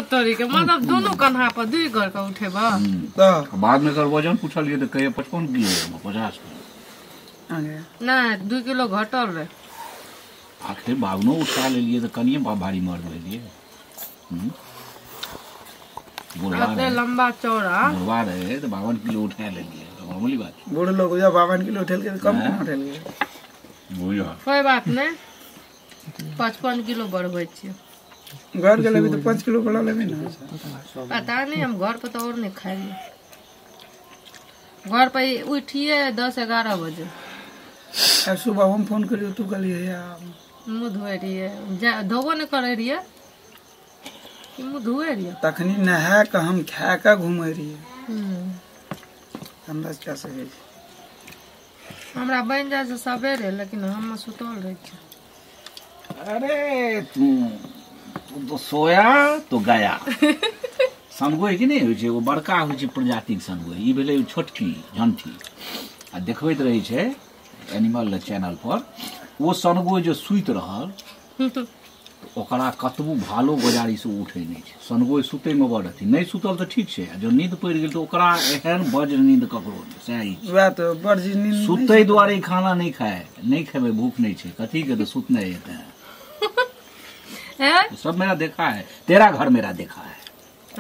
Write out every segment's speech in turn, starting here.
तोरी के मतलब दोनों कन्हा पर 2 घर का उठेबा बाद में कर वजन पूछलिए तो कहे 55 किलो 50 ना 2 किलो घटल रहे आखिर बावनो उठा ले लिए तो कनिए भारी मर लिए इतने लंबा चौड़ा बुढ़वा रहे तो 52 किलो उठा ले लिए मामूली बात बूढ़े लोग 52 किलो उठेल के कम उठेल के कोई बात नहीं 55 किलो बढ़बै छियै घर गेले भी तो 5 किलो बढ़ा लेबे ना पता नहीं हम घर पे तो और नहीं खाए घर पे उठिए 10-11 बजे अब सुबह हम फोन करियो तू कहलिए यार मुँह धोए रहिए धोबो नहीं करे रहिए मुँह धोए रहिए तखनी नहा के हम खा के घूमे रहिए अंदाज क्या सके हमरा बन जाए से सवेरे लेकिन हम सुतल रहे छी अरे तू तो सोया तो गया सनगोई कि नहीं हो वो बड़का हो प्रजाति के सनगोई ई भेलै छोटकी झंठी आ देखबैत रहे छे एनिमल चैनल पर वो सनगोई जो सुत रहल ओकरा कतबू भालो गोजारी से उठे नहीं छे सनगोई सुते में बड़ अथी नहीं सुतल तो ठीक छे जो नींद पड़ गेल तो ओकरा एहन वज्र नींद ककरो नहीं सही बात बर्जी नींद सुते द्वारे खाना नहीं खाए नहीं खेबे भूख नहीं छे कथी के तो सुतने हेते हैं सब मेरा देखा है तेरा घर मेरा देखा है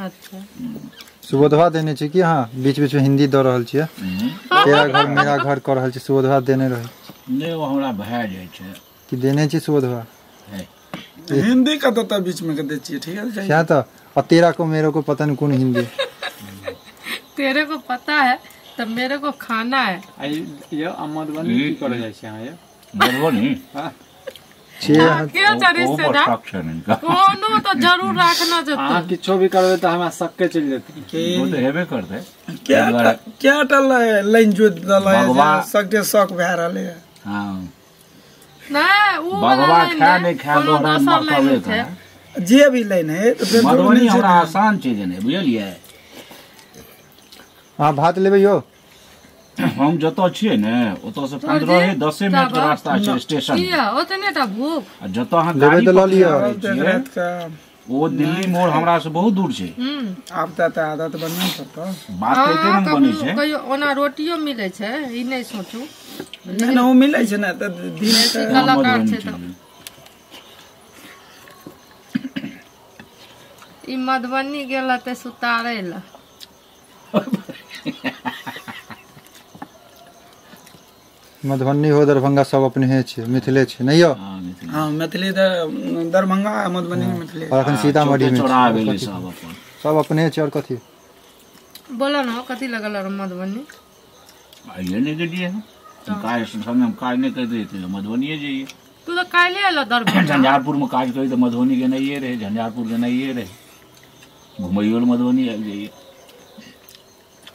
अच्छा सुबोधवा देने छी कि हां बीच बीच में हिंदी द रहल छियै तेरा घर मेरा घर कर रहल छी सुबोधवा देने रहे नहीं वो हमरा भए जाय छे कि देने छी सुबोधवा है हिंदी का तो बीच में कर दे छिए ठीक है क्या तो और तेरा को मेरे को पता नहीं कौन हिंदी तेरे को पता है तब मेरे को खाना है ये मधुबनी की करे जाय छै ये मधुबनी हां क्या रिश्तेदार कोनो तो जरूर रखना चाहिए हां किछो भी करबे तो हमरा सबके चल जेते वो तो हेबे करते क्या टल लाइन जो दला सकते शौक भए रहले हां नहीं वो भगवा खा नहीं खा दोहरा मरतबे का जे भी लाइन है तो फिर मधुबनी हमरा आसान चीज नहीं बुझलिए हां भात लेबे यो हम जतो छिए ने ओतो से 15-10 मिनट के रास्ता छै स्टेशन किया ओतनेटा भूख जतो हां लेबे तो ल लियो रात का वो दिल्ली मोड़ हमरा से बहुत दूर छै आप त आदत बनना पड़ता बात करते हम बनी छै कहियो ओना रोटियो मिले छै ई नहीं सोचू नहीं ना वो मिले छै ना त दिन का कलाकार छै तो ई मधुबनी गेला ते सुतारे ला मधुबनी हो दरभंगा सब अपने है छे मिथिले छे नहीं हो हां मैथिली दरभंगा मधुबनी मैथिली और अखन सीतामढ़ी में चौड़ा भेलै सब अपने छे और कथी बोला ना कथी लगल मधुबनी आइए नहीं गेलिए काय संग हम काज नहीं कर रहे थे मधुबनी जाइए तू तो काले आला दरभंगा झंझारपुर में काज करी तो मधुबनी के नहीं रहे झंझारपुर के नहीं रहे घुमैयो मधुबनी आ जाइए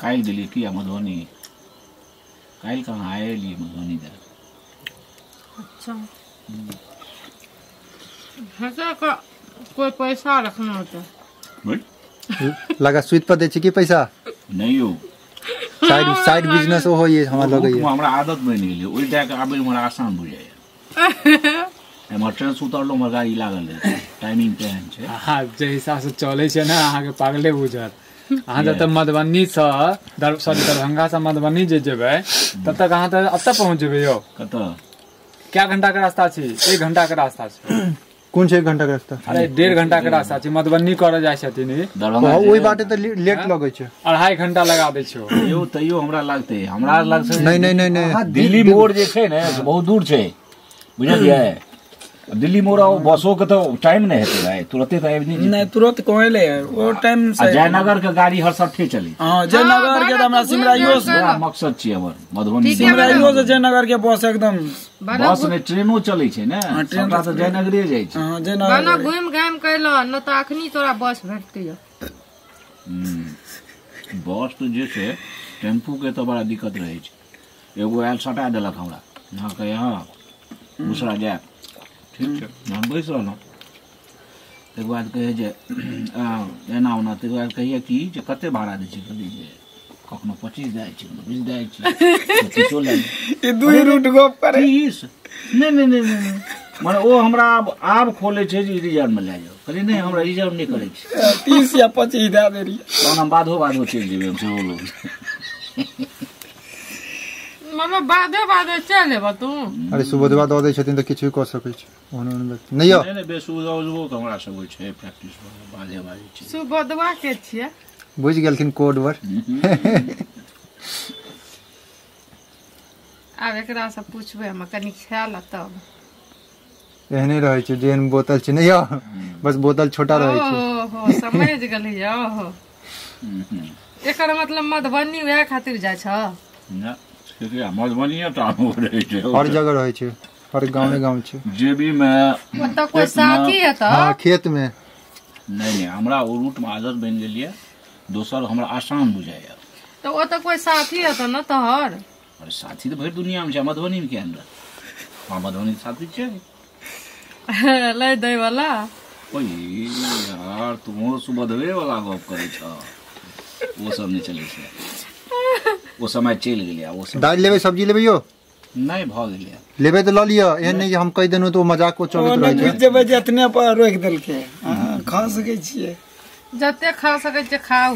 काल गेलिए किया मधुबनी काल कहाँ आए लिए मधुबनी जा अच्छा हसा का कोई पैसा रखना होता लगा स्वीट पर दे छी की पैसा नहीं हो साइड बिजनेस हो ये हमरा लगे ये हमरा आदत बन गेलै ओइ दे के आबे हमरा आसान बुझाय हमर ट्रेन सुतरलो हमर गाड़ी लागल है टाइमिंग केहन छै हां जे हिसाब से चले छै ना अहाँ के पागले बुझत अहाँ जब तक मधुबनी से दरभंगा से मधुबनी जे जेबै तब तक अहाँ त अब तक पहुंच जेबै यो कत क्या घंटा के रास्ता छै 1 घंटा के रास्ता छै कौन छे 1 घंटा के रास्ता अरे 1.5 घंटा के रास्ता छै मधुबनी करे जाय छथिन ओई बाटे त लेट लगे छै 2.5 घंटा लगा दै छियो यो तइयो हमरा लागते हमरा लग से नहीं दिल्ली मोड़ जे छै ने बहुत दूर छै बुझलियै दिल्ली मोड़ आओ बसों के तो टाइम नहीं है भाई तुरंत तो नहीं तुरंत कोइले वो टाइम से जयनगर के गाड़ी हर सठे चली हां जयनगर के हमरा सिमराइयो से मकसद छी हमर मधुबनी सिमराइयो से जयनगर के बस एकदम बस में ट्रेनो चलै छै ने सबटा तो जयनगरे जाय छै हां जयनगर गाना घुम घाम कैलो न त अखनी तोरा बस भेटतियो बस तो जे छै टेम्पू के तो बड़ा दिक्कत रहे छै एगो आयल सटा देलक हमरा यहां के यहां दूसरा जाय ठीक है हम बैस रहलहुँ तकर बाद कहे जे एना ओना तकर बाद कहिए कि जे कते भाड़ा दै छी कहली जे कखनो 25 दै छी 20 दै छी 25 ले ई दुई रूट गप करे 30 नहीं माने ओ हमरा आब खोले छै जे रिजर्व में ले जाओ कहली नहीं हमरा रिजर्व नहीं करे छै 30 या 25 दे दे रही तहन हम बाधो चलि जेबै हम सेहो लोग मतलब बाधे चल लेबा तू अरे सुबोधवा दऽ दै छथिन तऽ किछु कऽ सकै छै ओहन व्यक्ति नहीं यौ नहीं बेसुबो के हमरा सब होइ छै प्रैक्टिस बाधे छै सुबोधवा के छियै बुझि गेलखिन कोड वर्ड आब एकरा से पूछबै हम कनी खाय ला तब एहने रहै छै जेहन बोतल छै नहीं यौ बस बोतल छोटा रहै छै ओहो समझ गेलियै ओहो एकर मतलब मधुबनी वएह खातिर जाइ छ ना मधुबनी हर जगह रहै छै हर गाँव छै जेबी में ओतऽ कोई साथी है त हाँ खेत में नहीं हमरा ओ रूट में आदत बनि गेल ये दोसर हमरा आसान बुझाइए तो ओतऽ कोई साथी है त न तोहर अरे साथी तो भरि दुनिया में छै मधुबनी में केहन रह हाँ मधुबनी साथी छै लै दै वाला ओए यार तुम सुबधवे वाला गप करे छ वो सब नहीं चले छै वो समय चलि गेलै वो सब दालि लेबै सब्जी लेबै यौ नहीं भ गेलै लेबै तऽ लऽ लिअ एहन नहीं जे हम कहि देलहुँ तऽ ओ मजाक को चलैत रहै छै जब जतने पर रोक देलकै खा सकै छियै जते खा सकै छै खाऊ